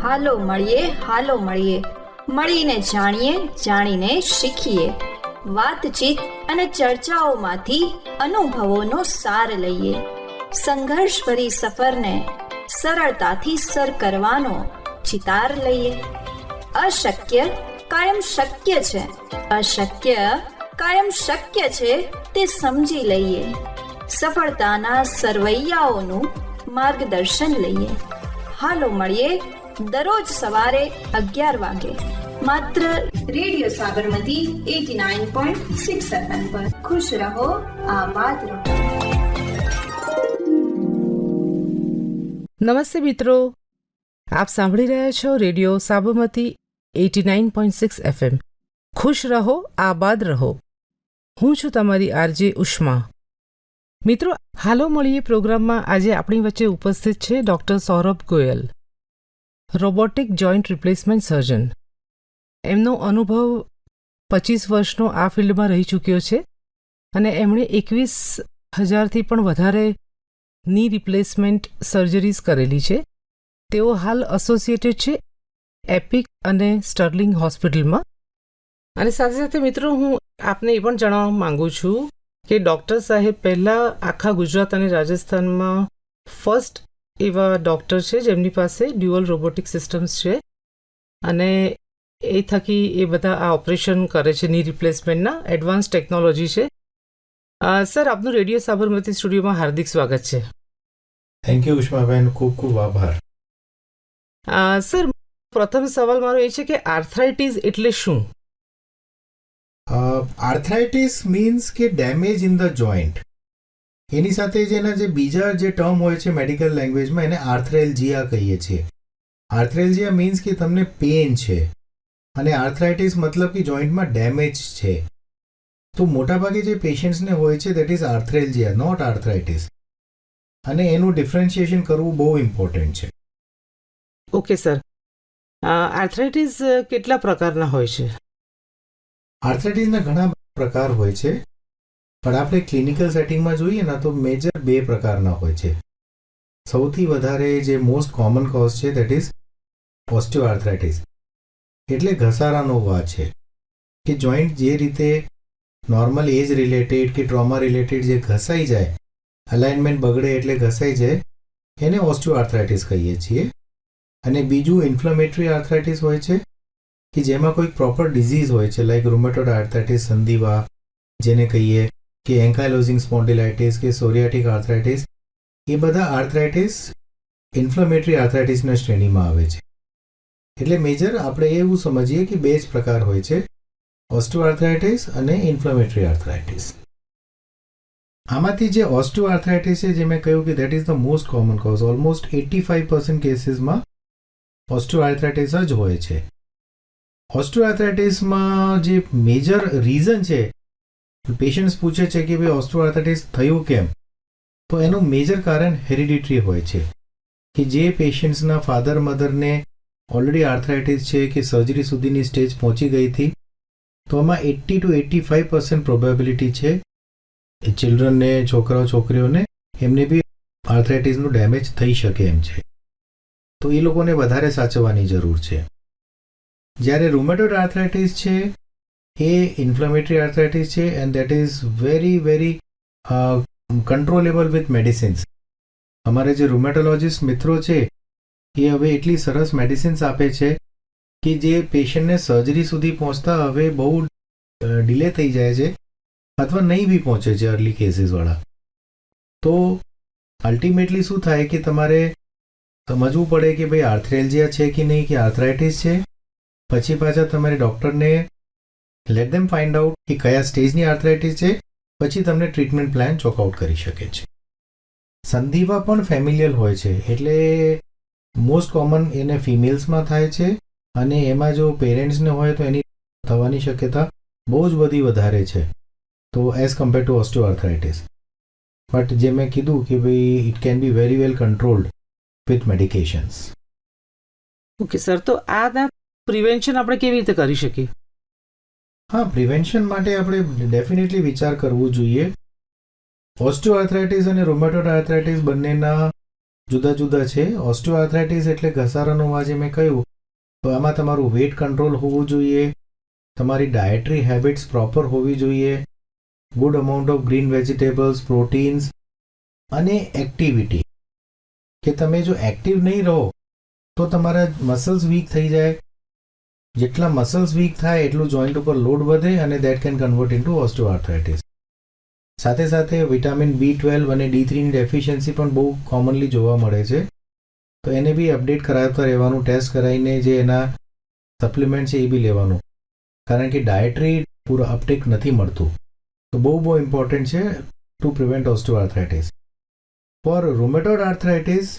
હાલો મળીએ, મળીને જાણીએ, જાણીને શીખીએ. વાતચીત અને ચર્ચાઓમાંથી અનુભવોનો સાર લઈએ. સંઘર્ષભરી સફરને સરળતાથી સર કરવાનો ચિતાર લઈએ. અશક્ય કાયમ શક્ય છે, અશક્ય કાયમ શક્ય છે તે સમજી લઈએ. સફળતાના સરવૈયાઓનું માર્ગદર્શન લઈએ. હાલો મળીએ દરરોજ સવારે 11 વાગે માત્ર રેડિયો સાબરમતી 89.6 FM પર. ખુશ રહો, આબાદ રહો. નમસ્તે મિત્રો, આપ સાંભળી રહ્યા છો રેડિયો સાબરમતી 89.6 FM. ખુશ રહો, આબાદ રહો. હું છું તમારી આરજે ઉષ્મા. મિત્રો, હાલો મળીએ પ્રોગ્રામમાં આજે આપણી વચ્ચે ઉપસ્થિત છે doctor Saurabh Goyal, robotic joint replacement સર્જન. એમનો અનુભવ 25 વર્ષનો આ ફિલ્ડમાં રહી ચૂક્યો છે અને એમણે 21,000થી પણ વધારે ની રિપ્લેસમેન્ટ સર્જરીઝ કરેલી છે. તેઓ હાલ એસોસિએટેડ છે એપિક અને સ્ટર્લિંગ હોસ્પિટલમાં. અને સાથે સાથે મિત્રો, હું આપને એ પણ જણાવવા માગું છું કે ડૉક્ટર સાહેબ પહેલાં આખા ગુજરાત અને રાજસ્થાનમાં ફર્સ્ટ એવા ડૉક્ટર છે જેમની પાસે ડ્યુઅલ રોબોટિક સિસ્ટમ્સ છે અને એ થકી એ બધા આ ઓપરેશન કરે છે. ની રિપ્લેસમેન્ટના એડવાન્સ ટેકનોલોજી છે. સર, આપનું રેડિયો સાબરમતી સ્ટુડિયોમાં હાર્દિક સ્વાગત છે. થેન્ક યુ ઉષ્માબેન, ખૂબ ખૂબ આભાર. સર, પ્રથમ સવાલ મારો એ છે કે આર્થરાઇટિસ એટલે શું? આર્થરાઇટિસ મીન્સ કે ડેમેજ ઇન ધ જોઈન્ટ. એની સાથે જ એના જે બીજા જે ટર્મ હોય છે મેડિકલ લેંગ્વેજમાં એને આર્થરેલ્જિયા કહીએ છીએ. આર્થરેલ્જિયા મીન્સ કે તમને પેન છે અને આર્થરાઇટિસ મતલબ કે જોઈન્ટમાં ડેમેજ છે. તો મોટાભાગે જે પેશન્ટ્સને હોય છે દેટ ઇઝ આર્થરેલ્જિયા, નોટ આર્થરાઇટિસ. અને એનું ડિફરન્શિએશન કરવું બહુ ઇમ્પોર્ટન્ટ છે. ઓકે સર, આર્થરાઇટિસ કેટલા પ્રકારના હોય છે? આર્થરાઇટિસના ઘણા પ્રકાર હોય છે, પણ આપણે ક્લિનિકલ સેટિંગમાં જોઈએ ને તો મેજર 2 પ્રકારના હોય છે. સૌથી વધારે જે મોસ્ટ કોમન કોઝ છે દેટ ઇઝ ઓસ્ટિયોઆર્થરાઇટિસ, એટલે ઘસારાનો વા છે કે જોઈન્ટ જે રીતે નોર્મલ એજ રિલેટેડ કે ટ્રોમા રિલેટેડ જે ઘસાઈ જાય, અલાઇનમેન્ટ બગડે એટલે ઘસાઈ જાય, એને ઓસ્ટિયોઆર્થરાઇટિસ કહીએ છીએ. અને બીજું ઇન્ફ્લેમેટરી આર્થરાઇટિસ હોય છે કે જેમાં કોઈક પ્રોપર ડિઝીઝ હોય છે, લાઈક રૂમેટોઇડ આર્થરાઇટિસ, સંધિવા જેને કહીએ, કે એન્કાઇલોઝિંગ સ્પોન્ડિલાઇટિસ કે સોરિયાટિક આર્થરાઇટિસ. એ બધા આર્થરાઇટિસ ઇન્ફ્લેમેટરી આર્થરાઇટિસના શ્રેણીમાં આવે છે. એટલે મેજર આપણે એવું સમજીએ કે 2 જ પ્રકાર હોય છે, ઓસ્ટિયોઆર્થરાઇટિસ અને ઇન્ફ્લેમેટરી આર્થરાઇટિસ. આમાંથી જે ઓસ્ટિયોઆર્થરાઇટિસ છે, જે મેં કહ્યું કે that is the most common cause, almost 85% કેસીસમાં osteoarthritis જ હોય છે. ઓસ્ટિયોઆર્થરાઇટિસમાં જે મેજર રીઝન છે, પેશન્ટ્સ પૂછે છે કે ભાઈ ઓસ્ટિયોઆર્થરાઇટિસ થયું કેમ, તો એનું મેજર કારણ હેરિડિટરી હોય છે કે જે પેશન્ટ્સના ફાધર મધરને ઓલરેડી આર્થરાઇટિસ છે કે સર્જરી સુધીની સ્ટેજ પહોંચી ગઈ હતી, તો આમાં 80 to 85% પ્રોબેબિલિટી છે ચિલ્ડ્રનને, છોકરાઓ છોકરીઓને, એમને બી આર્થરાઇટિસનું ડેમેજ થઈ શકે એમ છે. તો એ લોકોને વધારે સાચવવાની જરૂર છે. જ્યારે રૂમેટોઇડ આર્થરાઇટિસ છે એ ઇન્ફ્લેમેટરી આર્થરાઇટિસ છે and that is very very controllable with medicines. અમારે જે રૂમેટોલોજીસ્ટ મિત્રો છે એ હવે એટલી સરસ મેડિસિન્સ આપે છે કે જે પેશન્ટને સર્જરી સુધી પહોંચતા હવે બહુ ડિલે થઈ જાય છે અથવા નહીં બી પહોંચે છે અર્લી કેસીસવાળા. તો અલ્ટિમેટલી શું થાય કે તમારે સમજવું પડે કે ભાઈ આર્થરેલ્જિયા છે કે નહીં, કે આર્થરાઇટિસ છે. પછી પાછા તમારે ડૉક્ટરને લેટ ધેમ ફાઇન્ડ આઉટ કે કયા સ્ટેજની આર્થરાઇટિસ છે, પછી તમને ટ્રીટમેન્ટ પ્લાન ચોકઆઉટ કરી શકે છે. સંધિવા પણ ફેમિલિયલ હોય છે, એટલે મોસ્ટ કોમન એને ફિમેલ્સમાં થાય છે અને એમાં જો પેરેન્ટ્સને હોય તો એની થવાની શક્યતા બહુ જ બધી વધારે છે, તો as compare to osteoarthritis. But જે મેં કીધું કે ભાઈ it can be very well controlled with medications. Okay sir, તો આ પ્રિવેન્શન આપણે કેવી રીતે કરી શકીએ? હા, પ્રિવેન્શન માટે આપણે ડેફિનેટલી વિચાર કરવો જોઈએ. ઓસ્ટિયોઆર્થરાઇટિસ અને રૂમેટોઇડ આર્થરાઇટિસ બંનેના જુદા જુદા છે. ઓસ્ટિયોઆર્થરાઇટિસ એટલે ઘસારાનો વા જે મેં કહ્યું, તો આમાં તમારું વેટ કંટ્રોલ હોવું જોઈએ, તમારી ડાયટરી હેબિટ્સ પ્રોપર હોવી જોઈએ, good amount of green vegetables, proteins અને એક્ટિવિટી. કે તમે જો એક્ટિવ નહીં રહો તો તમારા મસલ્સ વીક થઈ જાય. જેટલા મસલ્સ વીક થાય એટલું જોઈન્ટ ઉપર લોડ વધે અને that can convert into osteoarthritis. સાથે સાથે વિટામિન B12 અને D3 ની ડેફિશિયન્સી પણ બહુ કોમનલી જોવા મળે છે. તો એને બી અપડેટ કરાવતા રહેવાનું, ટેસ્ટ કરાવીને જે એના સપ્લિમેન્ટ છે એ બી લેવાનું, કારણ કે ડાયટરી પૂરું અપટેક નથી મળતું. તો બહુ ઇમ્પોર્ટન્ટ છે to prevent osteoarthritis. For rheumatoid arthritis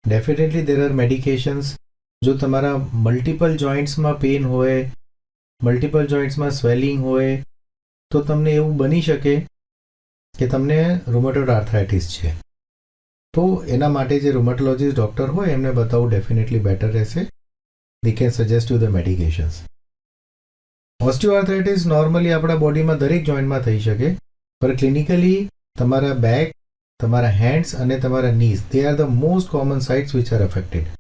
definitely there are medications. જો તમારા મલ્ટિપલ જોઇન્ટ્સમાં પેઇન હોય, મલ્ટિપલ જોઇન્ટ્સમાં સ્વેલિંગ હોય, તો તમને એવું બની શકે કે તમને રૂમેટોઇડ આર્થરાઇટિસ છે. તો એના માટે જે રૂમેટોલોજીસ્ટ ડૉક્ટર હોય એમને બતાવવું ડેફિનેટલી બેટર રહેશે. They can suggest you the medications. Osteoarthritis normally આપણા બોડીમાં દરેક જોઈન્ટમાં થઈ શકે, પણ ક્લિનિકલી તમારા બેક, તમારા હેન્ડ્સ અને તમારા knees, they are the most common sites which are affected.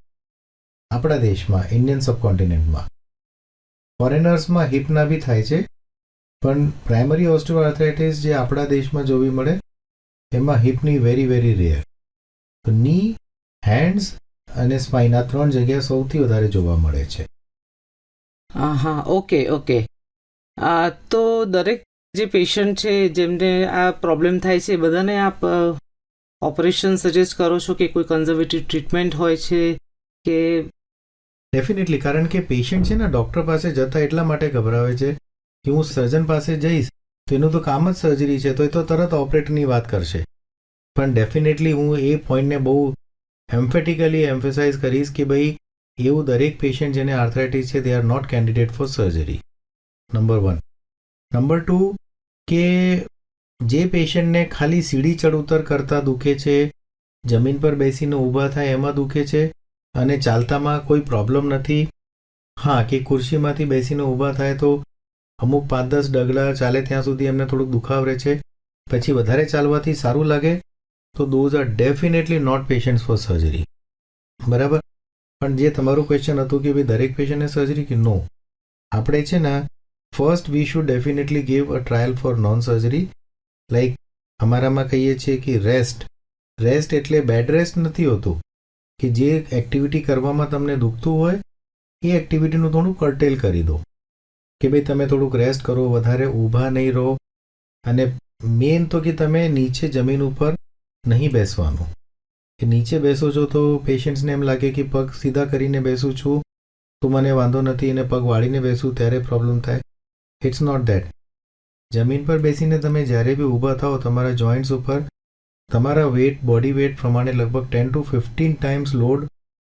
આપણા દેશમાં, ઇન્ડિયન સબકોન્ટિનેન્ટમાં. ફોરેનર્સમાં હિપના બી થાય છે, પણ પ્રાઇમરી ઓસ્ટિયોઆર્થરાઇટિસ જે આપણા દેશમાં જોવી મળે એમાં હિપની વેરી વેરી રેર. તો ની, હેન્ડ્સ અને સ્પાઇન આ 3 જગ્યા સૌથી વધારે જોવા મળે છે. હા, ઓકે. તો દરેક જે પેશન્ટ છે જેમને આ પ્રોબ્લેમ થાય છે બધાને આપ ઓપરેશન સજેસ્ટ કરો છો કે કોઈ કન્ઝર્વેટિવ ટ્રીટમેન્ટ હોય છે કે? ડેફિનેટલી, કારણ કે પેશન્ટ છે ને ડૉક્ટર પાસે જતા એટલા માટે ગભરાવે છે કે હું સર્જન પાસે જઈશ તો એનું તો કામ જ સર્જરી છે, તો એ તો તરત ઓપરેટની વાત કરશે. પણ ડેફિનેટલી હું એ પોઈન્ટને બહુ એમ્ફેટિકલી એમ્ફેસાઇઝ કરીશ કે ભાઈ એવું દરેક પેશન્ટ જેને આર્થરાઇટિસ છે they are not candidate for surgery. Number 1. Number 2 કે જે પેશન્ટને ખાલી સીડી ચડ ઉતર કરતાં દુખે છે, જમીન પર બેસીને ઊભા થાય એમાં દુખે છે અને ચાલતામાં કોઈ પ્રોબ્લેમ નથી, હા, કે ખુરશીમાંથી બેસીને ઊભા થાય તો અમુક 5-10 ડગલા ચાલે ત્યાં સુધી એમને થોડુંક દુખાવ રહે છે, પછી વધારે ચાલવાથી સારું લાગે, તો those are definitely not patients for surgery. બરાબર. પણ જે તમારું ક્વેશ્ચન હતું કે ભાઈ દરેક પેશન્ટને સર્જરી, કે નો, આપણે છે ને first we should definitely give a trial four non surgery. Like અમારામાં કહીએ છીએ કે રેસ્ટ એટલે બેડ રેસ્ટ નથી હોતું, કે જે એક્ટિવિટી કરવામાં તમને દુખતું હોય એ એક્ટિવિટીનું થોડું કર્ટેલ કરી દો, કે ભાઈ તમે થોડુંક રેસ્ટ કરો, વધારે ઊભા નહીં રહો. અને મેઇન તો કે તમે નીચે જમીન ઉપર નહીં બેસવાનું. કે નીચે બેસો છો તો પેશન્ટ્સને એમ લાગે કે પગ સીધા કરીને બેસું છું તો મને વાંધો નથી, અને પગ વાળીને બેસું ત્યારે પ્રોબ્લેમ થાય. It's not that. જમીન પર બેસીને તમે જ્યારે બી ઊભા થાઓ તમારા જોઈન્ટ્સ ઉપર તમારા વેટ, બોડી વેટ પ્રમાણે લગભગ 10 to 15 ટાઈમ્સ લોડ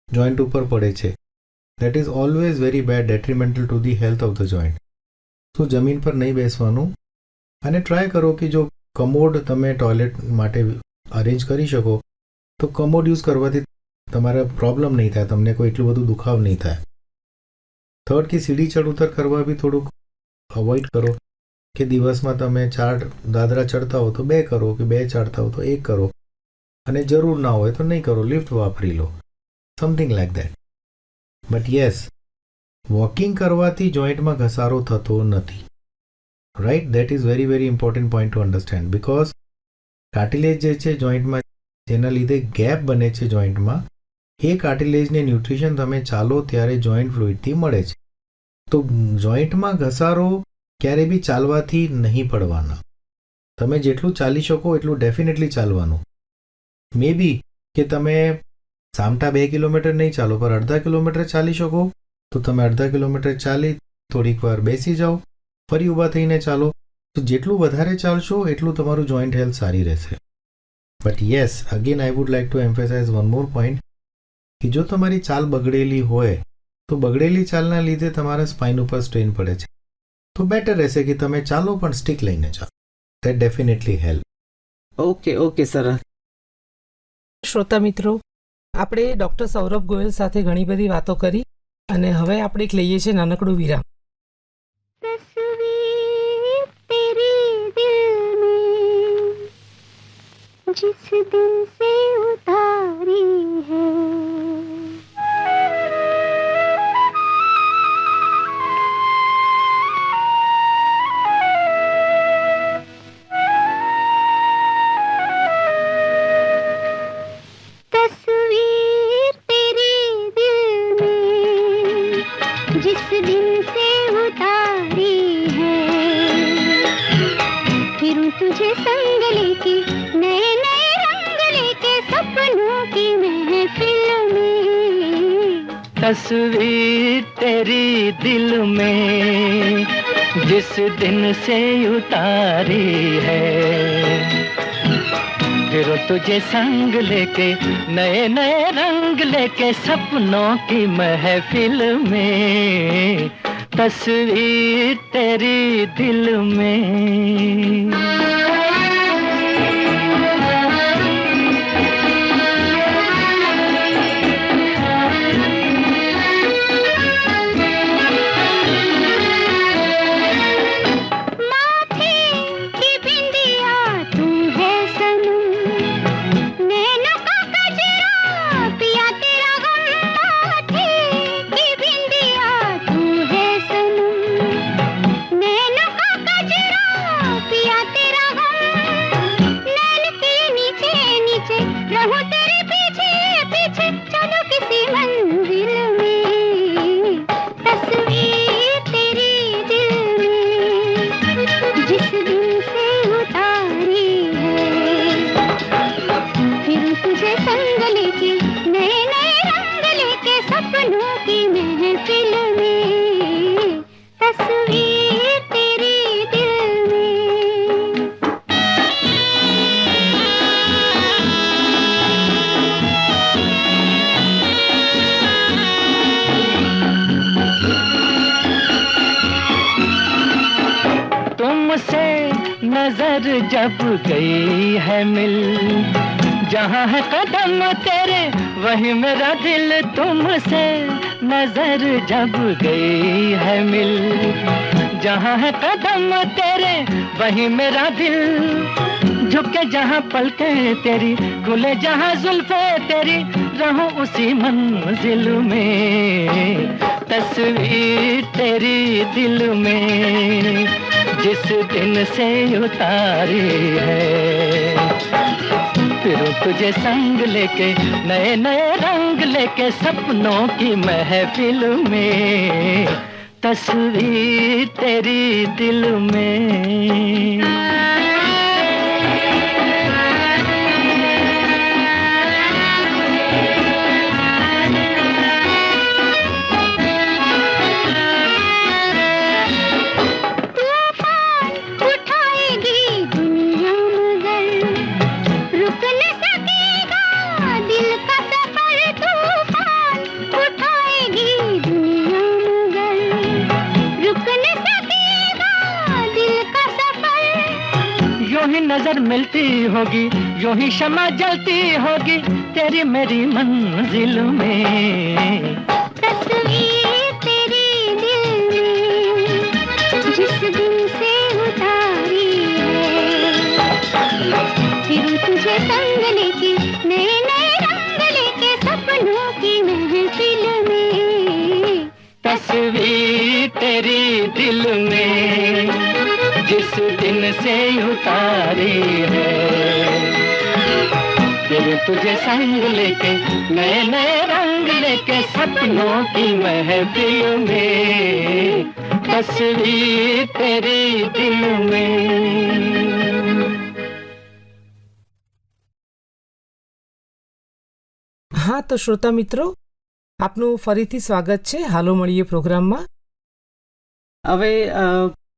જોઈન્ટ ઉપર પડે છે. That is always very bad, detrimental to the health of the joint. તો જમીન પર નહીં બેસવાનું. અને ટ્રાય કરો કે જો કમોડ તમે ટોયલેટ માટે અરેન્જ કરી શકો તો કમોડ યુઝ કરવાથી તમારે પ્રોબ્લેમ નહીં થાય, તમને કોઈ એટલું બધું દુખાવ નહીં થાય. થર્ડ, કે સીડી ચડ ઉતર કરવા બી થોડુંક અવોઇડ કરો, કે દિવસમાં તમે 4 દાદરા ચડતા હો તો 2 કરો, કે 2 ચડતા હો તો 1 કરો, અને જરૂર ના હોય તો નહીં કરો, લિફ્ટ વાપરી લો, something like that. But yes, walking કરવાથી જોઈન્ટમાં ઘસારો થતો નથી. Right, that is very very important point to understand. Because cartilage જે છે જોઈન્ટમાં, જેના લીધે ગેપ બને છે જોઈન્ટમાં, એ કાર્ટિલેજને ન્યુટ્રિશન તમે ચાલો ત્યારે જોઈન્ટ ફ્લુઇડથી મળે છે. તો જોઈન્ટમાં ઘસારો ક્યારે બી ચાલવાથી નહીં પડવાના. તમે જેટલું ચાલી શકો એટલું ડેફિનેટલી ચાલવાનું. મે બી કે તમે સામટા 2 કિલોમીટર નહીં ચાલો, પર 1/2 કિલોમીટર ચાલી શકો તો તમે 1/2 કિલોમીટર ચાલી થોડીક વાર બેસી જાઓ, ફરી ઊભા થઈને ચાલો. તો જેટલું વધારે ચાલશો એટલું તમારું જોઈન્ટ હેલ્થ સારી રહેશે. But yes, again I would like to emphasize one more point, કે જો તમારી ચાલ બગડેલી હોય તો બગડેલી ચાલના લીધે તમારા સ્પાઇન ઉપર સ્ટ્રેન પડે છે. તો બેટર રહેશે કે તમે ચાલો પણ સ્ટિક લઈને ચાલો. That definitely help. Okay sir. શ્રોતા મિત્રો, આપણે ડૉક્ટર સૌરભ ગોયલ સાથે ઘણી બધી વાતો કરી અને હવે આપણે એક લઈએ છીએ નાનકડું વિરામ. जिस दिन से उतारी है। तस्वीर तेरे दिल में जिस दिन से उतारी है, फिरूं तुझे संग लेके नए नए रंग लेके सपनों की महफिल में। तस्वीर तेरी दिल में जिस दिन से उतारी है, फिर तुझे संग लेके नए नए रंग लेके सपनों की महफिल में। तस्वीर तेरी दिल में। नजर जब गई है मिल, जहाँ है कदम तेरे वही मेरा दिल। तुमसे नजर जब गई है मिल, जहाँ है कदम तेरे वही मेरा दिल। झुके जहाँ पलके तेरी, खुले जहाँ जुल्फे तेरी, रहूं उसी मंजिल में। तस्वीर तेरी दिल में जिस दिन से उतारी है, फिर तुझे संग लेके नए नए रंग लेके सपनों की महफिल में। तस्वीर तेरी दिल में। नजर मिलती होगी यूं ही शमा जलती होगी तेरी मेरी मंजिल में। तस्वीर तेरी दिल में जिस दिन से उतारी है, फिर तुझे संग लेके नए नए रंग लेके सपनों की महफिल में। तस्वीर तेरी दिल में जिस दिन से उतारी है, फिर तुझे संग लेके नए नए रंग लेके सपनों की महफिल में। तस्वीर तेरी दिल में। હા તો શ્રોતા મિત્રો, આપનું ફરીથી સ્વાગત છે હાલો મળીએ પ્રોગ્રામમાં। હવે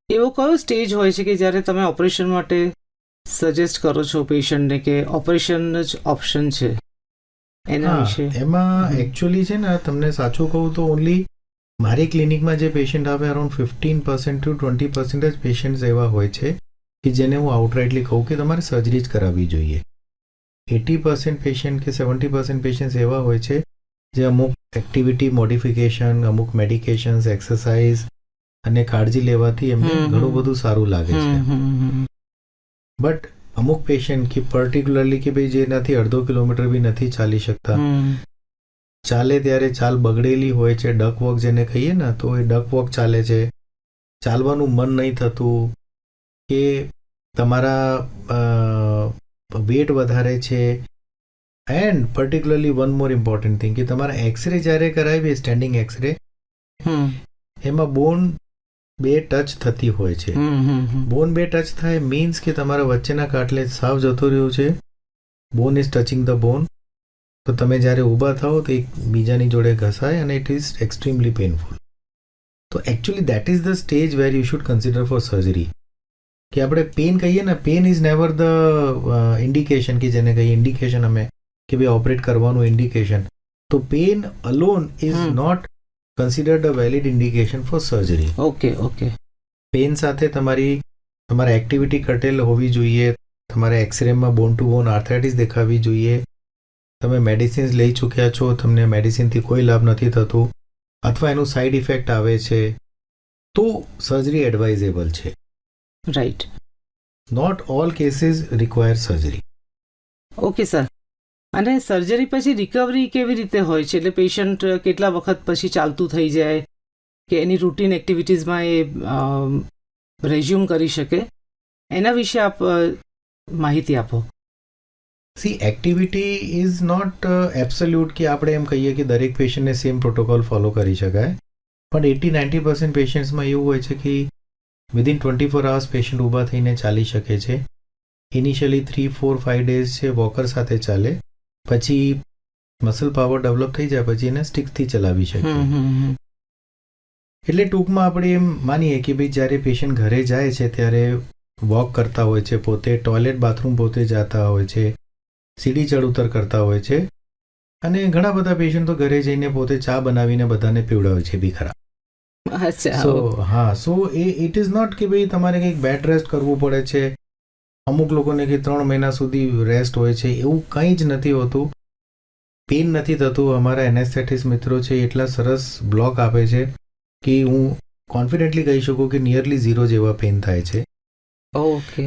એવો કયો સ્ટેજ હોય છે કે જ્યારે તમે ઓપરેશન માટે સજેસ્ટ કરો છો પેશન્ટને કે ઓપરેશન જ ઓપ્શન છે એના વિશે? એમાં એકચ્યુઅલી છે ને, તમને સાચું કહું તો ઓનલી મારી ક્લિનિકમાં જે પેશન્ટ આવે અરાઉન્ડ 15% to 20% જ પેશન્ટ્સ એવા હોય છે કે જેને હું આઉટરાઇટલી કહું કે તમારે સર્જરી જ કરાવવી જોઈએ. 80% પેશન્ટ કે 70% પેશન્ટ્સ એવા હોય છે જે અમુક એક્ટિવિટી મોડિફિકેશન, અમુક મેડિકેશન્સ, એક્સરસાઇઝ અને કાળજી લેવાથી એમને ઘણું બધું સારું લાગે છે. બટ અમુક પેશન્ટ કે પર્ટિક્યુલરલી કે ભાઈ જેનાથી અડધો કિલોમીટર બી નથી ચાલી શકતા, ચાલે ત્યારે ચાલ બગડેલી હોય છે, ડક વોક જેને કહીએ ને, તો એ ડક વોક ચાલે છે, ચાલવાનું મન નહીં થતું, કે તમારા વેટ વધારે છે, and particularly one more important thing કે તમારા એક્સરે જ્યારે કરાવીએ સ્ટેન્ડિંગ એક્સરે, એમાં બોન બે ટચ થતી હોય છે. બોન બે ટચ થાય મીન્સ કે તમારા વચ્ચેના કાટલે સાવ જતો રહ્યો છે, બોન ઇઝ ટચિંગ ધ બોન. તો તમે જ્યારે ઊભા થાઓ તો એક બીજાની જોડે ઘસાય અને ઇટ ઇઝ એક્સ્ટ્રીમલી પેઇનફુલ. તો actually that is the stage where you should consider for surgery. કે આપણે પેન કહીએ ને, pain is never the indication, કે જેને કહીએ ઇન્ડિકેશન અમે કે ભાઈ ઓપરેટ કરવાનું ઇન્ડિકેશન. તો pain alone is not considered a valid indication for surgery. Okay. Pain સાથે તમારા એક્ટિવિટી કટેલ હોવી જોઈએ, તમારે એક્સરેમાં બોન ટુ બોન આર્થરાઇટિસ દેખાવી જોઈએ, તમે મેડિસિન્સ લઈ ચૂક્યા છો, તમને મેડિસિનથી કોઈ લાભ નથી થતું, અથવા એનું સાઇડ ઇફેક્ટ આવે છે, તો સર્જરી એડવાઇઝેબલ છે. Right. Not all cases require surgery. Okay sir. અને સર્જરી પછી રિકવરી કેવી રીતે હોય છે? એટલે પેશન્ટ કેટલા વખત પછી ચાલતું થઈ જાય કે એની રૂટીન એક્ટિવિટીઝમાં એ રેઝ્યુમ કરી શકે, એના વિશે આપ માહિતી આપો. See, activity is not absolute કે આપણે એમ કહીએ કે દરેક પેશન્ટને સેમ પ્રોટોકોલ ફોલો કરી શકાય, પણ 80-90% પેશન્ટ્સમાં એવું હોય છે કે વિધિન 24 hours પેશન્ટ ઊભા થઈને ચાલી શકે છે. ઇનિશિયલી 3-4-5 ડેઝ છે વોકર સાથે ચાલે, પછી મસલ પાવર ડેવલપ થઈ જાય, પછી એને સ્ટિકથી ચલાવી શકીએ. એટલે ટૂંકમાં આપણે એમ માનીએ કે ભાઈ જ્યારે પેશન્ટ ઘરે જાય છે ત્યારે વોક કરતા હોય છે, પોતે ટોયલેટ બાથરૂમ પોતે જતા હોય છે, સીડી ચડ ઉતર કરતા હોય છે, અને ઘણા બધા પેશન્ટ તો ઘરે જઈને પોતે ચા બનાવીને બધાને પીવડાવે છે બી ખરા. સો ઇટ ઇઝ નોટ કે ભાઈ તમારે કંઈક બેડ રેસ્ટ કરવું પડે છે. અમુક લોકોને કે 3 મહિના સુધી રેસ્ટ હોય છે, એવું કંઈ જ નથી હોતું. પેઇન નથી થતું. અમારા એનેસ્થેટિસ્ટ મિત્રો છે એટલા સરસ બ્લોક આપે છે કે હું કોન્ફિડન્ટલી કહી શકું કે નિયરલી 0 જેવા પેઇન થાય છે. ઓકે.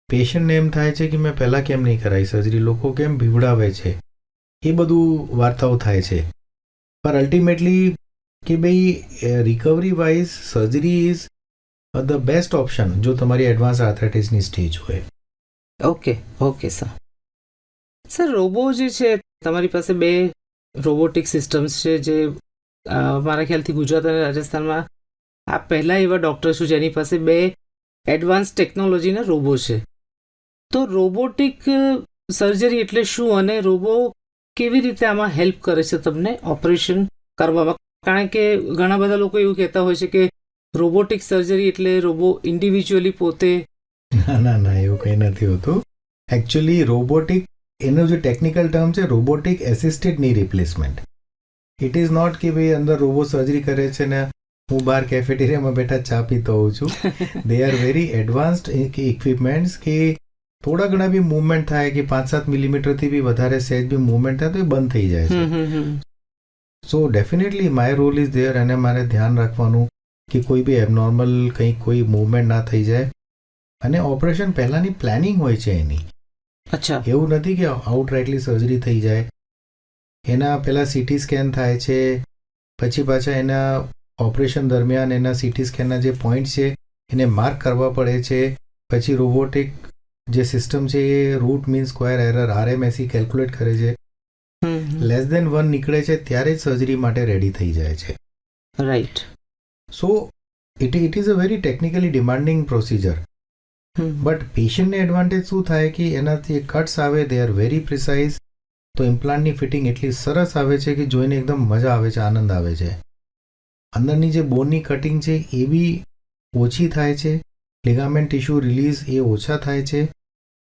પેશન્ટને એમ થાય છે કે મેં પહેલાં કેમ નહીં કરાવી સર્જરી, લોકો કેમ બીવડાવે છે, એ બધું વાર્તાઓ થાય છે. પર અલ્ટિમેટલી કે ભાઈ recovery wise surgery is the best option જો તમારી એડવાન્સ આર્થરાઇટિસની સ્ટેજ હોય. ઓકે સર, રોબો જે છે તમારી પાસે 2 રોબોટિક સિસ્ટમ્સ છે જે મારા ખ્યાલથી ગુજરાત અને રાજસ્થાનમાં આ પહેલા એવા ડૉક્ટર છું જેની પાસે 2 એડવાન્સ ટેકનોલોજીના રોબો છે. તો રોબોટિક સર્જરી એટલે શું અને રોબો કેવી રીતે આમાં હેલ્પ કરે છે તમને ઓપરેશન કરવામાં? કારણ કે ઘણા બધા લોકો એવું કહેતા હોય છે કે રોબોટિક સર્જરી એટલે રોબો ઇન્ડિવિજ્યુઅલી પોતે. ના એવું કંઈ નથી હોતું. એકચ્યુઅલી રોબોટિક એનું જે ટેકનિકલ ટર્મ છે રોબોટિક એસિસ્ટેડ ની રિપ્લેસમેન્ટ. ઇટ ઇઝ નોટ કે ભાઈ અંદર રોબો સર્જરી કરે છે ને હું બહાર કેફેટેરિયામાં બેઠા ચા પીતો હોઉં છું. They are very advanced equipments કે થોડા ઘણા બી મૂવમેન્ટ થાય કે 5-7 મિલીમીટરથી બી વધારે સહેજ બી મૂવમેન્ટ થાય તો એ બંધ થઈ જાય છે. So definitely my role is there અને મારે ધ્યાન રાખવાનું કે કોઈ બી એબનોર્મલ કંઈ કોઈ મૂવમેન્ટ ના થઈ જાય. અને ઓપરેશન પહેલાંની પ્લાનિંગ હોય છે એની. અચ્છા. એવું નથી કે આઉટરાઇટલી સર્જરી થઈ જાય. એના પહેલાં સીટી સ્કેન થાય છે, પછી પાછા એના ઓપરેશન દરમિયાન એના સીટી સ્કેનના જે પોઈન્ટ છે એને માર્ક કરવા પડે છે. પછી રોબોટિક જે સિસ્ટમ છે એ root mean square error RMSE calculate કરે છે. લેસ દેન 1 નીકળે છે ત્યારે જ સર્જરી માટે રેડી થઈ જાય છે. Right. So it is a very technically demanding procedure. But પેશન્ટને એડવાન્ટેજ શું થાય કે એનાથી કટ્સ આવે, દે આર વેરી પ્રિસાઇઝ. તો ઇમ્પ્લાન્ટની ફિટિંગ એટલી સરસ આવે છે કે જોઈને એકદમ મજા આવે છે, આનંદ આવે છે. અંદરની જે બોનની કટિંગ છે એ બી ઓછી થાય છે, લિગામેન્ટ ટિશ્યુ રિલીઝ એ ઓછા થાય છે.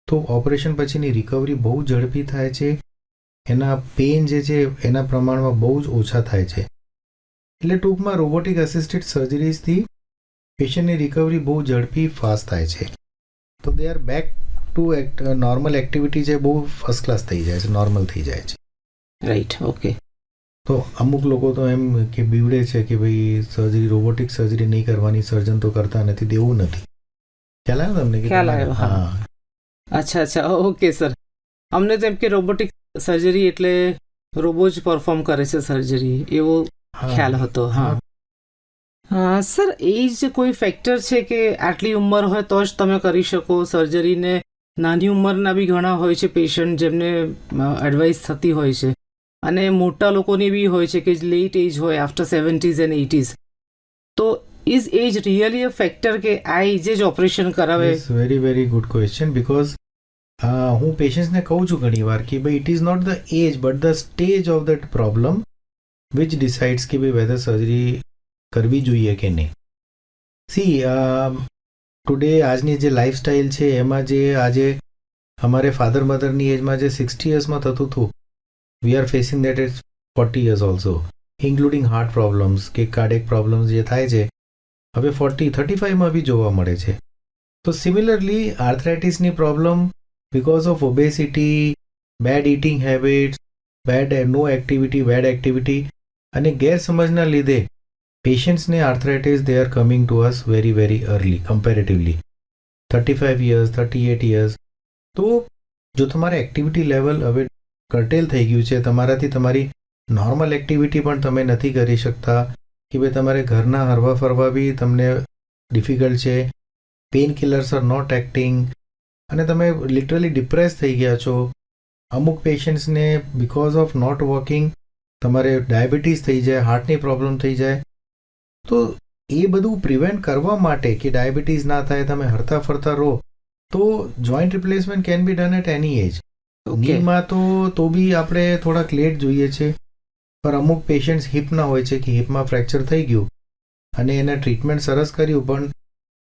તો ઓપરેશન પછીની રિકવરી બહુ ઝડપી થાય છે. એના પેઇન જે છે એના પ્રમાણમાં બહુ જ ઓછા થાય છે. એટલે ટૂંકમાં રોબોટિક અસિસ્ટેડ સર્જરીઝથી પેશન્ટની રિકવરી બહુ ઝડપી ફાસ્ટ થાય છે. તો they are back to normal activity જે બહુ ફર્સ્ટ ક્લાસ થઈ જાય છે, નોર્મલ થઈ જાય છે. રાઈટ. ઓકે. તો અમુક લોકો તો એમ કે બીવડે છે કે ભાઈ સર્જરી રોબોટિક સર્જરી નહીં કરવાની, સર્જન તો કરતા નથી. એવું નથી. ખ્યાલ આવ્યો તમને? ખ્યાલ આવ્યો. હા. અચ્છા ઓકે સર. અમને તો એમ કે રોબોટિક સર્જરી એટલે રોબો જ પરફોર્મ કરે છે સર્જરી, એવો ખ્યાલ હતો. હા સર, એ જ કોઈ ફેક્ટર છે કે આટલી ઉંમર હોય તો જ તમે કરી શકો સર્જરીને? નાની ઉંમરના બી ઘણા હોય છે પેશન્ટ જેમને એડવાઇસ થતી હોય છે, અને મોટા લોકોની બી હોય છે કે લેટ એજ હોય, આફ્ટર 70s એન્ડ 80s. તો is age really a factor કે આ એજે જ ઓપરેશન કરાવે? Very very good question. Because હું પેશન્ટ્સને કહું છું ઘણી વાર કે ભાઈ it is not the age but the stage of that problem which decides કે ભાઈ વેધર સર્જરી કરવી જોઈએ કે નહીં. સી ટુડે આજની જે લાઈફસ્ટાઈલ છે એમાં જે આજે અમારે ફાધર મધરની એજમાં જે 60 યર્સમાં થતું હતું, we are facing that it 40 years also, including heart problems કે કાર્ડિયક પ્રોબ્લેમ્સ જે થાય છે હવે 35માં બી જોવા મળે છે. તો સિમિલરલી આર્થરાઇટિસની problem because of obesity, bad eating habits, no activity, bad activity અને ગેરસમજના લીધે પેશન્ટ્સને arthritis they are coming to us very very early comparatively 35 years 38 years. તો જો તમારે એક્ટિવિટી લેવલ હવે કર્ટેલ થઈ ગયું છે, તમારાથી તમારી નોર્મલ એક્ટિવિટી પણ તમે નથી કરી શકતા, કે ભાઈ તમારે ઘરના હરવા ફરવા બી તમને ડિફિકલ્ટ છે, pain killers are not acting, અને તમે લિટરલી ડિપ્રેસ થઈ ગયા છો. અમુક પેશન્ટ્સને બિકોઝ ઓફ નોટ વોકિંગ તમારે ડાયાબિટીસ થઈ જાય, હાર્ટની પ્રોબ્લેમ થઈ જાય. તો એ બધું પ્રિવેન્ટ કરવા માટે કે ડાયાબિટીસ ના થાય, તમે હરતા ફરતા રહો, તો joint replacement can be done at any age. નીમાં તો બી આપણે થોડાક લેટ જોઈએ છે, પર અમુક પેશન્ટ્સ હિપના હોય છે કે હિપમાં ફ્રેક્ચર થઈ ગયું અને એને ટ્રીટમેન્ટ સરસ કર્યું, પણ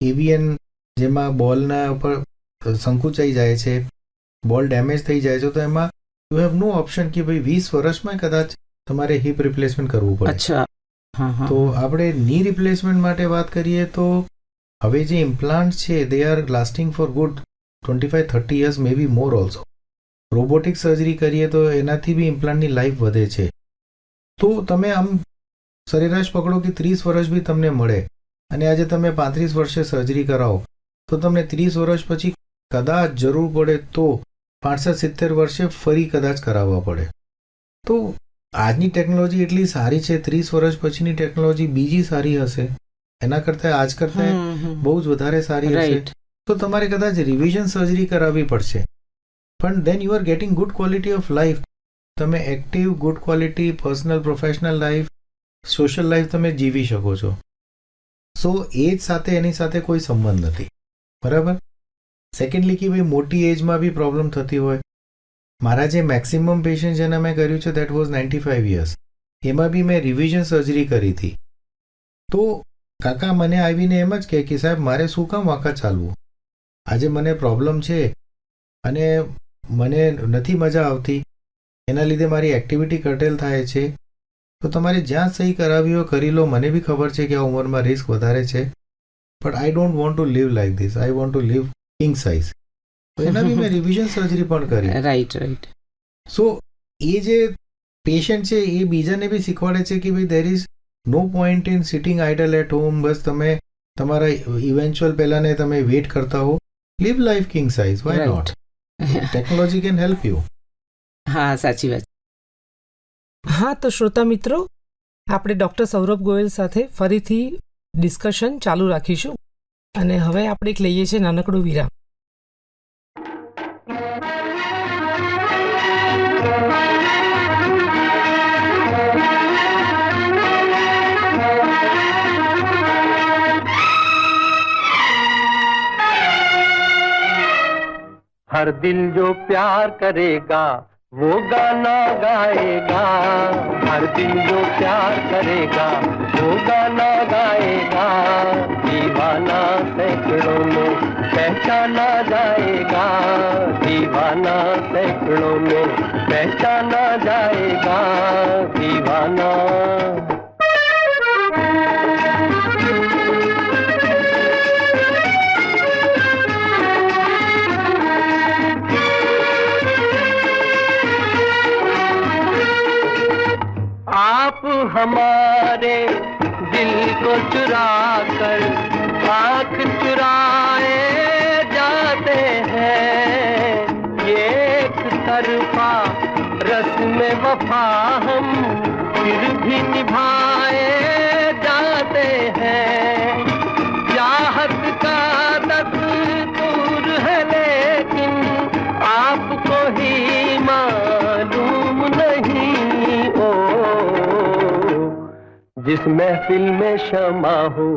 એવીએન જેમાં બોલના ઉપર સંકુચાઈ જાય છે, બોલ ડેમેજ થઈ જાય છે, તો એમાં યુ હેવ નો ઓપ્શન કે ભાઈ 20 વર્ષમાં કદાચ તમારે હિપ રિપ્લેસમેન્ટ કરવું પડે. અચ્છા. તો આપણે ની રિપ્લેસમેન્ટ માટે વાત કરીએ તો હવે જે ઇમ્પ્લાન્ટ છે they are lasting for good 25-30 years, may be more also. Robotic surgery કરીએ તો એનાથી બી ઇમ્પ્લાન્ટની લાઈફ વધે છે. તો તમે આમ સરેરાશ પકડો કે 30 વર્ષ બી તમને મળે, અને આજે તમે 35 વર્ષે સર્જરી કરાવો તો તમને 30 વર્ષ પછી કદાચ જરૂર પડે તો 65-70 વર્ષે ફરી કદાચ કરાવવા પડે. તો આજની ટેકનોલોજી એટલી સારી છે, 30 વર્ષ પછીની ટેકનોલોજી બીજી સારી હશે, એના કરતાં આજ કરતાં બહુ જ વધારે સારી હશે. તો તમારે કદાચ રિવિઝન સર્જરી કરાવવી પડશે, પણ then you are getting good quality of life. તમે active, good quality personal professional life, social life તમે જીવી શકો છો. સો એજ સાથે એની સાથે કોઈ સંબંધ નથી, બરાબર. સેકન્ડલી કે ભાઈ મોટી એજમાં બી પ્રોબ્લેમ થતી હોય. મારા જે મેક્સિમમ પેશન્ટ જેને મેં કર્યું છે દેટ વોઝ 95 years, એમાં બી મેં રિવિઝન સર્જરી કરી હતી. તો કાકા મને આવીને એમ જ કહે કે સાહેબ મારે શું કામ વાંકા ચાલવું, આજે મને પ્રોબ્લેમ છે અને મને નથી મજા આવતી, એના લીધે મારી એક્ટિવિટી કર્ટેલ થાય છે, તો તમારે જ્યાં સહી કરાવી હોય કરી લો. મને બી ખબર છે કે આ ઉંમરમાં રિસ્ક વધારે છે, but I don't want to live like this, I want to live king size. તો એના બી મેં રિવિઝન સર્જરી પણ કરી. રાઈટ. સો એ જે પેશન્ટ છે એ બીજાને બી શીખવાડે છે કે ભાઈ there is no point in sitting idle at home. બસ તમે તમારા ઇવેન્ચ્યુઅલ પહેલાને તમે વેઇટ કરતા હો, live life king size, why not? Technology can help you. હા, સાચી વાત. હા, તો શ્રોતા મિત્રો, આપણે ડૉક્ટર સૌરભ ગોયલ સાથે ફરીથી ડિસ્કશન ચાલુ રાખીશું, અને હવે આપણે એક લઈએ છીએ નાનકડું વિરામ. हर दिल जो प्यार करेगा वो गाना गाएगा, हर दिल जो प्यार करेगा वो गाना गाएगा, दीवाना सैकड़ों में पहचाना जाएगा, दीवाना सैकड़ों में पहचाना जाएगा, दीवाना. आप हमारे दिल को चुरा कर आँख चुराए जाते हैं, तरफा रस में वफा हम फिर भी निभाए जाते हैं। चाहत का दस्तूर है लेकिन आपको ही मालूम नहीं। ओ जिस महफिल में शमा हो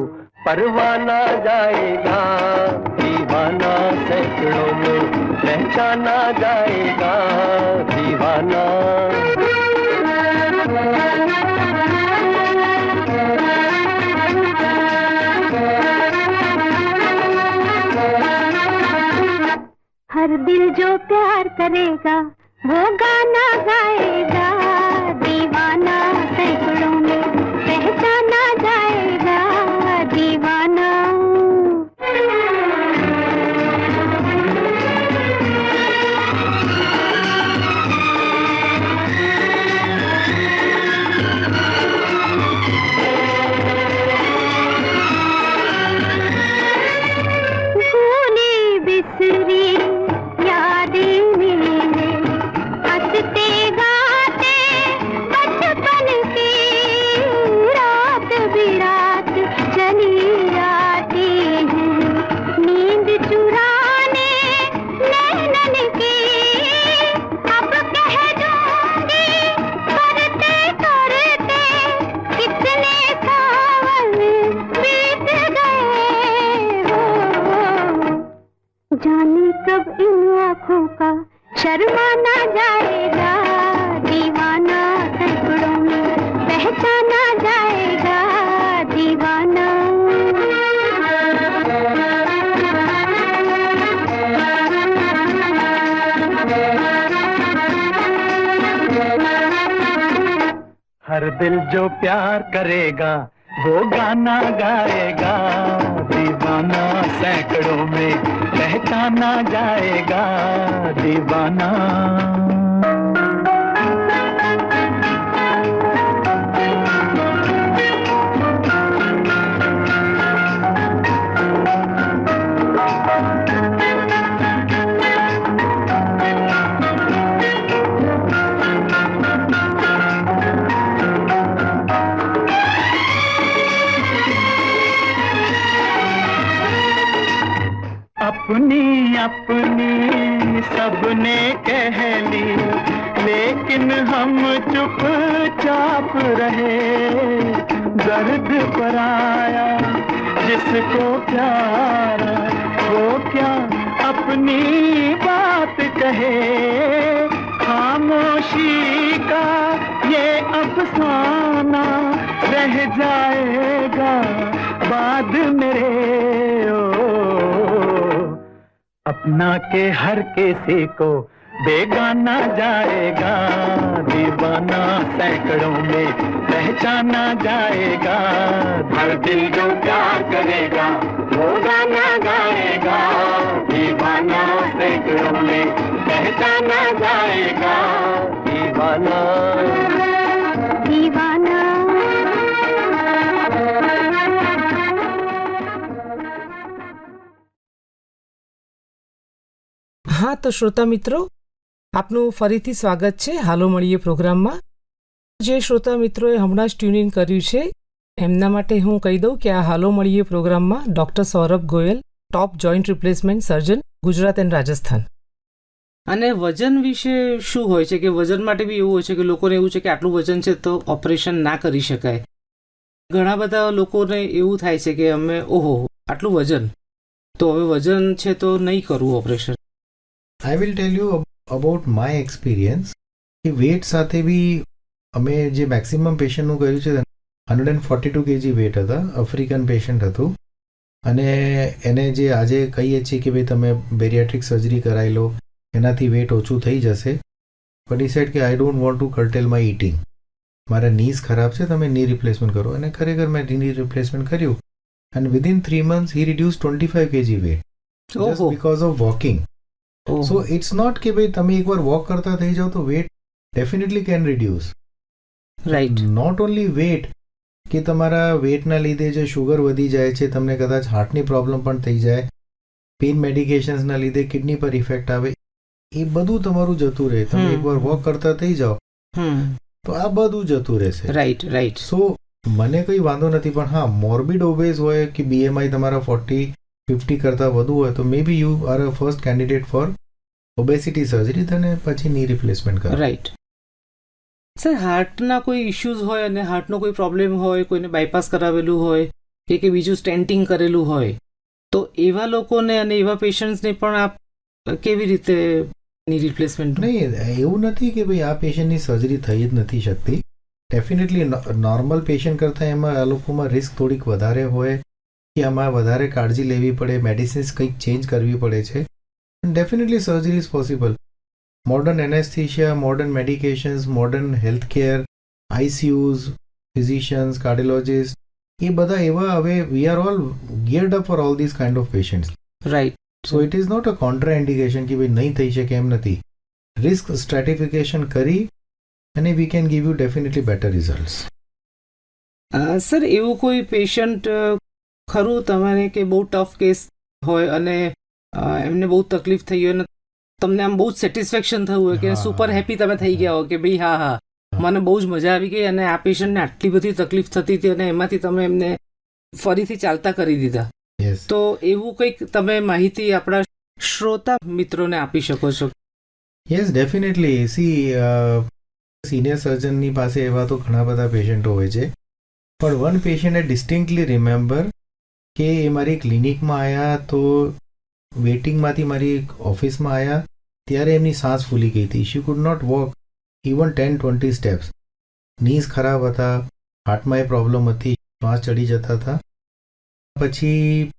परवाना जाएगा, दीवाना सैकड़ों में पहचाना जाएगा, दीवाना। हर दिल जो प्यार करेगा वो गाना गाएगा, दीवाना सैकड़ों में पहचाना जाएगा, दीवाना। भूली बिसरी यादें मेरे हंसते गाते बचपन की, रात बिरात चली आती है नींद चुराने नैनन की। अब कह दूंगी करते करते कितने सावन बीत गए हो, जाने कब इन आँखों का शर्माना जाएगा, दीवाना सैकड़ों में पहचाना जाएगा, दीवाना। हर दिल जो प्यार करेगा वो गाना गाएगा, दीवाना सैकड़ों में पहचाना जाएगा, दीवाना। अपनी अपनी सबने कह ली लेकिन हम चुपचाप रहे, दर्द पर आया जिसको प्यारा वो क्या अपनी बात कहे। खामोशी का ये अफसाना रह जाएगा बाद मेरे। अपना के हर किसी को बेगाना जाएगा, दीवाना सैकड़ों में पहचाना जाएगा। हर दिल जो प्यार करेगा वो गाना गाएगा, दीवाना सैकड़ों में पहचाना जाएगा, दीवाना दीवाना। હા તો શ્રોતા મિત્રો, આપનું ફરીથી સ્વાગત છે હાલો મળીએ પ્રોગ્રામમાં. જે શ્રોતા મિત્રોએ હમણાં જ ટ્યુન ઇન કર્યું છે એમના માટે હું કહી દઉં કે આ હાલો મળીએ પ્રોગ્રામમાં doctor Saurabh Goyal, top joint replacement surgeon, Gujarat and Rajasthan. અને વજન વિશે શું હોય છે કે વજન માટે બી એવું હોય છે કે લોકોને એવું છે કે આટલું વજન છે તો ઓપરેશન ના કરી શકાય. ઘણા બધા લોકોને એવું થાય છે કે અમે ઓહો આટલું વજન, તો હવે વજન છે તો નહીં કરવું operation. I will tell you about my experience કે વેટ સાથે બી અમે જે મેક્સિમમ પેશન્ટનું કર્યું છે 142 kg વેટ હતા, આફ્રિકન પેશન્ટ હતું, અને એને જે આજે કહીએ છીએ કે ભાઈ તમે બેરિયાટ્રિક સર્જરી કરાવી લો એનાથી વેટ ઓછું થઈ જશે, બટ હી સેડ કે આઈ don't want two કર્ટેલ my eating, મારા નીઝ ખરાબ છે તમે ની રિપ્લેસમેન્ટ કરો. અને ખરેખર મેં ની રિપ્લેસમેન્ટ કર્યું and within 3 months he reduced 25 kg weight just because of walking. So it's not કે ભાઈ તમે એકવાર વોક કરતા થઈ જાવ તો weight definitely can reduce. રાઈટ. નોટ ઓનલી વેટ કે તમારા વેટના લીધે જે શુગર વધી જાય છે, તમને કદાચ હાર્ટની પ્રોબ્લેમ પણ થઈ જાય, પેઇન મેડિકેશન્સના લીધે કિડની પર ઇફેક્ટ આવે, એ બધું તમારું જતું રહે. તમે એકવાર વોક કરતા થઈ જાઓ તો આ બધું જતું રહેશે. રાઈટ. સો મને કંઈ વાંધો નથી, પણ હા, મોર્બિડ ઓબેઝ હોય કે BMI તમારા 40-50 કરતાં વધુ હોય તો maybe you are a first candidate for obesity surgery, અને પછી ની રિપ્લેસમેન્ટ કરો. રાઈટ. સર, હાર્ટના કોઈ ઇશ્યુઝ હોય અને હાર્ટનો કોઈ પ્રોબ્લેમ હોય, કોઈને બાયપાસ કરાવેલું હોય કે બીજું સ્ટેન્ટિંગ કરેલું હોય, તો એવા લોકોને અને એવા પેશન્ટ્સને પણ આપ કેવી રીતે ની રિપ્લેસમેન્ટ? નહીં, એવું નથી કે ભાઈ આ પેશન્ટની સર્જરી થઈ જ નથી શકતી. ડેફિનેટલી નોર્મલ પેશન્ટ કરતાં એમાં આ લોકોમાં રિસ્ક થોડીક વધારે હોય કે આમાં વધારે કાળજી લેવી પડે, મેડિસિન્સ કંઈક ચેન્જ કરવી પડે છે. Definitely surgery is possible. Modern anaesthesia, modern medications, modern health care, ICUs, physicians, cardiologist, એ બધા એવા હવે we are all geared up for all this kind of patients. Right. So it is not a contraindication કે ભાઈ નહીં થઈ શકે, એમ નથી. રિસ્ક સ્ટ્રેટિફિકેશન કરી અને we can give you definitely better results. Sir, એવું કોઈ પેશન્ટ ખરું તમારે કે બહુ ટફ કેસ હોય અને એમને બહુ તકલીફ થઈ હોય અને તમને આમ બહુ જ સેટિસ્ફેક્શન થયું હોય કે સુપર હેપી તમે થઈ ગયા હો કે ભાઈ હા મને બહુ જ મજા આવી ગઈ અને આ પેશન્ટને આટલી બધી તકલીફ થતી હતી અને એમાંથી તમે એમને ફરીથી ચાલતા કરી દીધા, તો એવું કંઈક તમે માહિતી આપણા શ્રોતા મિત્રોને આપી શકો છો? Yes, definitely. સિનિયર સર્જનની પાસે એવા તો ઘણા બધા પેશન્ટો હોય છે, પણ વન પેશન્ટ આઈ ડિસ્ટિંક્ટલી રિમેમ્બર કે એ મારી ક્લિનિકમાં આવ્યા તો વેઇટિંગમાંથી મારી ઓફિસમાં આવ્યા ત્યારે એમની સાંસ ફૂલી ગઈ હતી. She could not walk even 10-20 steps. Knees ખરાબ હતા, હાર્ટમાં એ પ્રોબ્લેમ હતી, શ્વાસ ચડી જતા હતા. પછી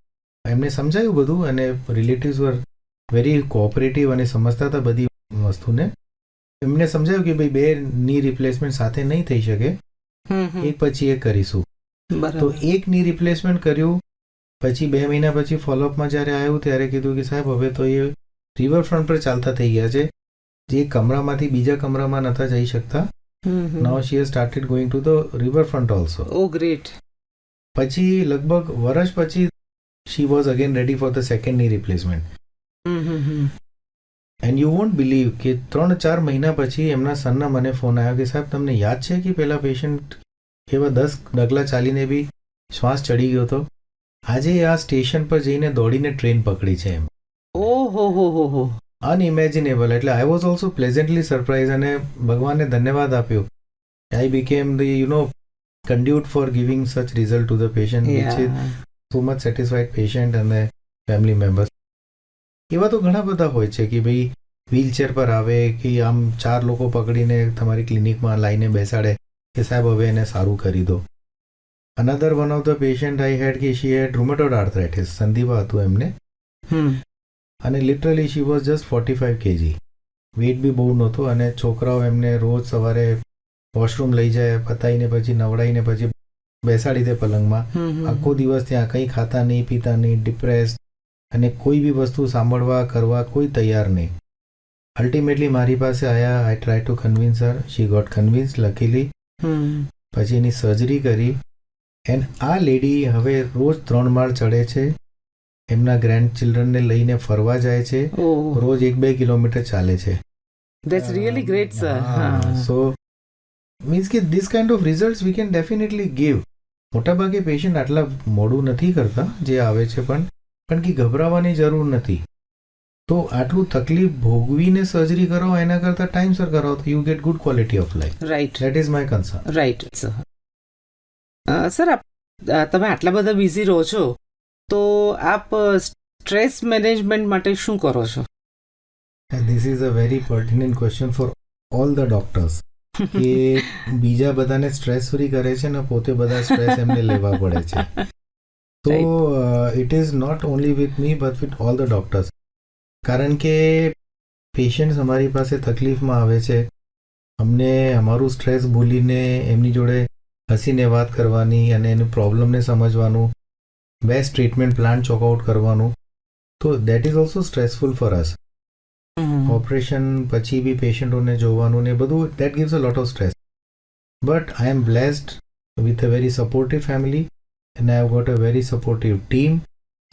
એમને સમજાયું બધું અને રિલેટિવ્સ વર વેરી કોઓપરેટિવ અને સમજતા હતા બધી વસ્તુને. એમને સમજાયું કે ભાઈ 2 ની રિપ્લેસમેન્ટ સાથે નહીં થઈ શકે, એક પછી એક કરીશું. તો 1 ની રિપ્લેસમેન્ટ કર્યું. પછી 2 મહિના પછી ફોલોઅપમાં જ્યારે આવ્યું ત્યારે કીધું કે સાહેબ હવે તો એ રિવરફ્રન્ટ પર ચાલતા થઈ ગયા છે, જે કમરામાંથી બીજા કમરામાં નતા જઈ શકતા. Now she has started going to the riverfront also. Oh great. પછી લગભગ વર્ષ પછી she was again ready for the second knee replacement. And you won't believe કે 3-4 મહિના પછી એમના સનના મને ફોન આવ્યો કે સાહેબ તમને યાદ છે કે પેલા પેશન્ટ એવા 10 ડગલા ચાલીને બી શ્વાસ ચડી ગયો હતો, આજે આ સ્ટેશન પર જઈને દોડીને ટ્રેન પકડી છે એમ. ઓહો, અનઇમેજિનેબલ. એટલે I was also pleasantly surprise અને ભગવાનને ધન્યવાદ આપ્યો. I became the conduit for giving such result to the patient, which is so much satisfied patient અને family members. એવા તો ઘણા બધા હોય છે કે ભાઈ વ્હીલચેર પર આવે કે આમ 4 લોકો પકડીને તમારી ક્લિનિકમાં લાઈને બેસાડે કે સાહેબ હવે એને સારું કરી દો. Another one of the patient I had કે શી હેડ રૂમેટોઇડ આર્થરાઇટિસ, સંધિવા હતું એમને, અને literally she was just 45 kg. Weight બી બહુ નહોતું અને છોકરાઓ એમને રોજ સવારે વોશરૂમ લઈ જાય, પતાવીને પછી નવડાવીને પછી બેસાડી દે પલંગમાં. આખો દિવસ ત્યાં કંઈ ખાતા નહીં, પીતા નહીં, ડિપ્રેસ, અને કોઈ બી વસ્તુ સાંભળવા કરવા કોઈ તૈયાર નહીં. અલ્ટિમેટલી મારી પાસે આવ્યા. I try to convince her. She got convinced luckily. પછી એની સર્જરી કરી. એન્ડ આ લેડી હવે રોજ 3 માળ ચડે છે, એમના ગ્રેન્ડ ચિલ્ડ્રનને લઈને ફરવા જાય છે, રોજ 1-2 કિલોમીટર ચાલે છે. That's really great, sir. So means કે this kind of results we can definitely give. મોટાભાગે પેશન્ટ આટલા મોડું નથી કરતા જે આવે છે, પણ કે ગભરાવાની જરૂર નથી. તો આટલું તકલીફ ભોગવીને સર્જરી કરો એના કરતાં ટાઈમસર કરો તો you get good quality of life. Right. That is my concern. Right sir. Sir, તમે આટલા બધા બિઝી રહો છો તો આપ સ્ટ્રેસ મેનેજમેન્ટ માટે શું કરો છો? This is a very pertinent question for all the doctors. કે બીજા બધાને સ્ટ્રેસ ફ્રી કરે છે ને પોતે બધા સ્ટ્રેસ એમને લેવા પડે છે. તો it is not only with me but with all the doctors. કારણ કે પેશન્ટ્સ અમારી પાસે તકલીફમાં આવે છે, અમને અમારું સ્ટ્રેસ ભૂલીને એમની જોડે હસીને વાત કરવાની અને એનું પ્રોબ્લમને સમજવાનું, બેસ્ટ ટ્રીટમેન્ટ પ્લાન ચોકઆઉટ કરવાનું, તો that is also stressful for us. Operation પછી બી પેશન્ટોને જોવાનું ને બધું, that gives a lot of stress. But I am blessed with a very supportive family and I have got a very supportive team,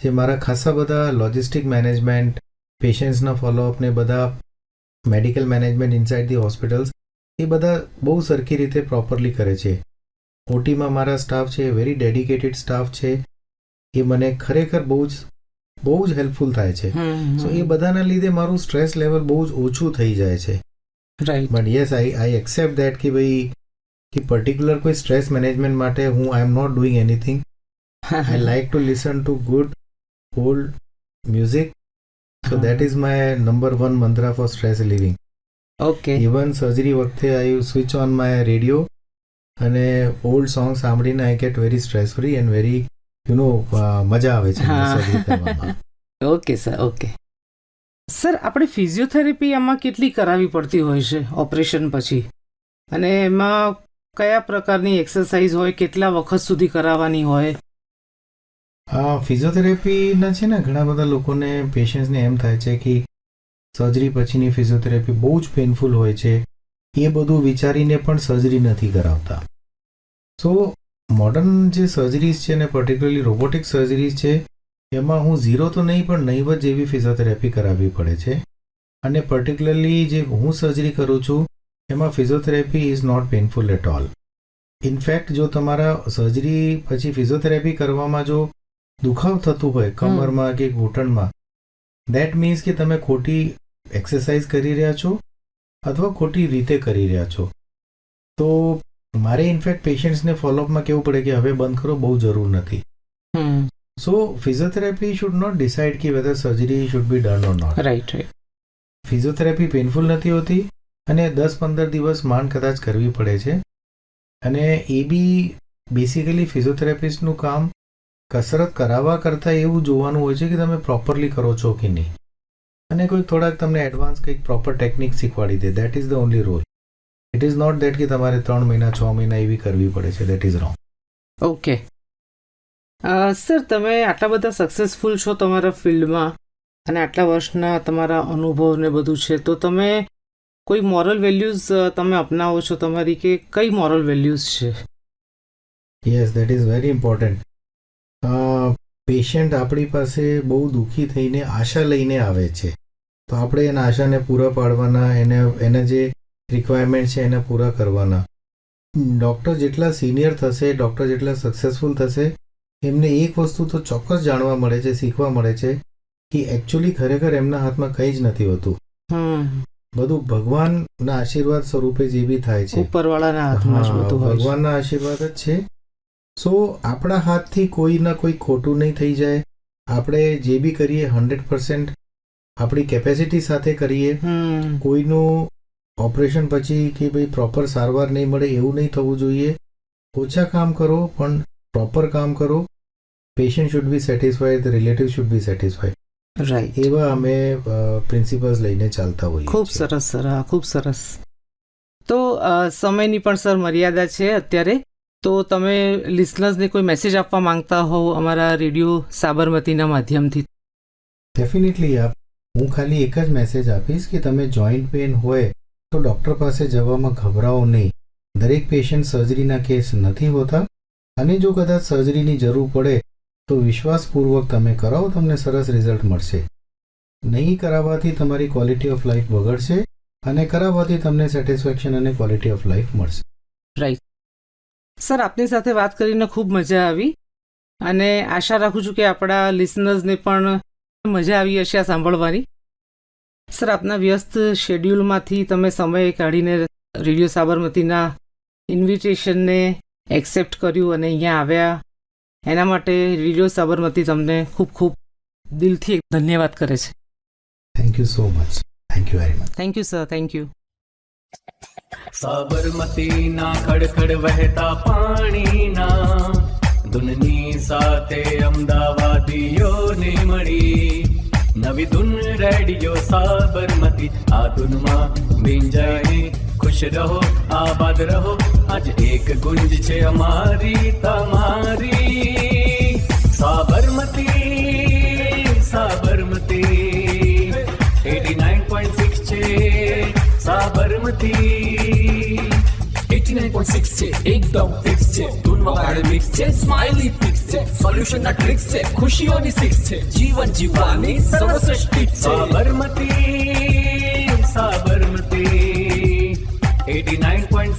જે મારા ખાસા બધા લોજિસ્ટિક મેનેજમેન્ટ, પેશન્ટ્સના ફોલોઅપ ને બધા medical management inside the hospitals એ બધા બહુ સરખી રીતે પ્રોપરલી કરે છે. ઓટીમાં મારા સ્ટાફ છે, વેરી ડેડિકેટેડ સ્ટાફ છે, એ મને ખરેખર બહુ જ હેલ્પફુલ થાય છે. સો એ બધાના લીધે મારું સ્ટ્રેસ લેવલ બહુ જ ઓછું થઈ જાય છે. Right. But yes I accept that કે ભાઈ કે પર્ટિક્યુલર કોઈ સ્ટ્રેસ મેનેજમેન્ટ માટે હું I am not doing anything. I like to listen to good old music. So that is my number 1 mantra for stress relieving. Okay. Even surgery વખતે I switch on my radio અને old song સાંભળીને I get very stress free and very મજા આવે છે surgery કરવામાં. Okay sir, okay. Sir, આપણે physiotherapy આમાં કેટલી કરાવવી પડતી હોય છે ઓપરેશન પછી, અને એમાં કયા પ્રકારની એક્સરસાઇઝ હોય, કેટલા વખત સુધી કરાવવાની હોય? ફિઝિયોથેરાપીના છે ને ઘણા બધા લોકોને પેશન્ટ્સને એમ થાય છે કે સર્જરી પછીની ફિઝિયોથેરાપી બહુ જ પેઇનફુલ હોય છે, એ બધું વિચારીને પણ સર્જરી નથી કરાવતા. સો મોડર્ન જે સર્જરીઝ છે ને પર્ટિક્યુલરલી રોબોટિક સર્જરીઝ છે એમાં હું ઝીરો તો નહીં પણ નહીવત જેવી ફિઝિયોથેરાપી કરાવવી પડે છે. અને પર્ટિક્યુલરલી જે હું સર્જરી કરું છું એમાં physiotherapy is not painful at all. In fact જો તમારા સર્જરી પછી ફિઝિયોથેરાપી કરવામાં જો દુખાવ થતું હોય કમરમાં કે ઘૂંટણમાં, દેટ મીન્સ કે તમે ખોટી એક્સરસાઇઝ કરી રહ્યા છો અથવા ખોટી રીતે કરી રહ્યા છો. તો મારે ઇનફેક્ટ પેશન્ટ્સને ફોલોઅપમાં કહેવું પડે કે હવે બંધ કરો, બહુ જરૂર નથી. So physiotherapy should not decide કે whether surgery should be done or not. Right. Physiotherapy painful નથી હોતી અને 10-15 દિવસ માંડ કદાચ કરવી પડે છે. અને એ બી બેસિકલી ફિઝિયોથેરાપિસ્ટનું કામ કસરત કરાવવા કરતાં એવું જોવાનું હોય છે કે તમે પ્રોપરલી કરો છો કે નહીં, અને કોઈ થોડાક તમને એડવાન્સ કંઈક પ્રોપર ટેકનિક શીખવાડી દે. That is the only role. It is not that કે તમારે 3 મહિના 6 મહિના એવી કરવી પડે છે. That is wrong. Okay. Sir, તમે આટલા બધા સક્સેસફુલ છો તમારા ફિલ્ડમાં અને આટલા વર્ષના તમારા અનુભવ ને બધું છે, તો તમે કોઈ મોરલ વેલ્યુઝ તમે અપનાવો છો તમારી, કે કઈ મોરલ વેલ્યુઝ છે? Yes, that is very important. Patient આપણી પાસે બહુ દુઃખી થઈને આશા લઈને આવે છે, તો આપણે એના આશાને પૂરા પાડવાના, એને જે રિક્વાયરમેન્ટ છે એને પૂરા કરવાના. ડૉક્ટર જેટલા સિનિયર થશે, ડૉક્ટર જેટલા સક્સેસફુલ થશે, એમને એક વસ્તુ તો ચોક્કસ જાણવા મળે છે, શીખવા મળે છે કે એકચ્યુઅલી ખરેખર એમના હાથમાં કંઈ જ નથી હોતું. બધું ભગવાનના આશીર્વાદ સ્વરૂપે જે બી થાય છે, ઉપરવાળાના હાથમાં જ બધું હોય છે. ભગવાનના આશીર્વાદ જ છે. સો આપણા હાથથી કોઈ ના કોઈ ખોટું નહીં થઈ જાય. આપણે જે બી કરીએ 100% આપણી કેપેસિટી સાથે કરીએ. કોઈનું ઓપરેશન પછી કે ભાઈ પ્રોપર સારવાર નહીં મળે એવું નહીં થવું જોઈએ. ઓછા કામ કરો પણ પ્રોપર કામ કરો. Patient should be satisfied, the relative should be satisfied. Right. એવા અમે પ્રિન્સિપલ્સ લઈને ચાલતા હોઈએ. ખૂબ સરસ સર, હા, ખૂબ સરસ. તો સમયની પણ સર મર્યાદા છે અત્યારે, તો તમે લિસનર્સને કોઈ મેસેજ આપવા માંગતા હોવ અમારા રેડિયો સાબરમતીના માધ્યમથી? ડેફિનેટલી. હું ખાલી એક જ મેસેજ આપીશ કે તમે જોઈન્ટ પેઇન હોય તો ડૉક્ટર પાસે જવામાં ગભરાઓ નહીં. દરેક પેશન્ટ સર્જરીના કેસ નથી હોતા, અને જો કદાચ સર્જરીની જરૂર પડે તો વિશ્વાસપૂર્વક તમે કરાવો, તમને સરસ રિઝલ્ટ મળશે. નહીં કરાવવાથી તમારી ક્વોલિટી ઓફ લાઈફ બગડશે, અને કરાવવાથી તમને સેટિસ્ફેક્શન અને ક્વોલિટી ઓફ લાઈફ મળશે. રાઈટ. સર, આપની સાથે વાત કરીને ખૂબ મજા આવી, અને આશા રાખું છું કે આપણા લિસનર્સને પણ મજા આવી હશે આ સાંભળવાની. સર, આપના વ્યસ્ત શેડ્યુલમાંથી તમે સમય કાઢીને રેડિયો સાબરમતીના ઇન્વિટેશનને એક્સેપ્ટ કર્યું અને અહીંયા આવ્યા, એના માટે રેડિયો સાબરમતી તમને ખૂબ ખૂબ દિલથી ધન્યવાદ કરે છે. Thank you so much. Thank you very much. Thank you sir, thank you. સાબરમતીના ખડખડ વહેતા પાણીના ધૂનની સાથે અમદાવાદીઓને મળી નવી ધૂન રેડિયો સાબરમતી. આ ધૂનમાં ભીંજાઈને ખુશ રહો, આબાદ રહો, આજ એક ગુંજ છે અમારી તમારી. સાબરમતી સાબરમતી 89.6 છે સાબરમતી. 89.6 છે, એકદમ ફિક્સ છે. ધૂનમાં વાળે મિક્સ છે, સ્માઇલી ફિક્સ છે, સોલ્યુશન ના ટ્રિક્સ છે, ખુશીઓની સિક્સ છે, જીવન જીવવાની સર્વશ્રેષ્ઠ છે. સાબરમતી સાબરમતી 89.6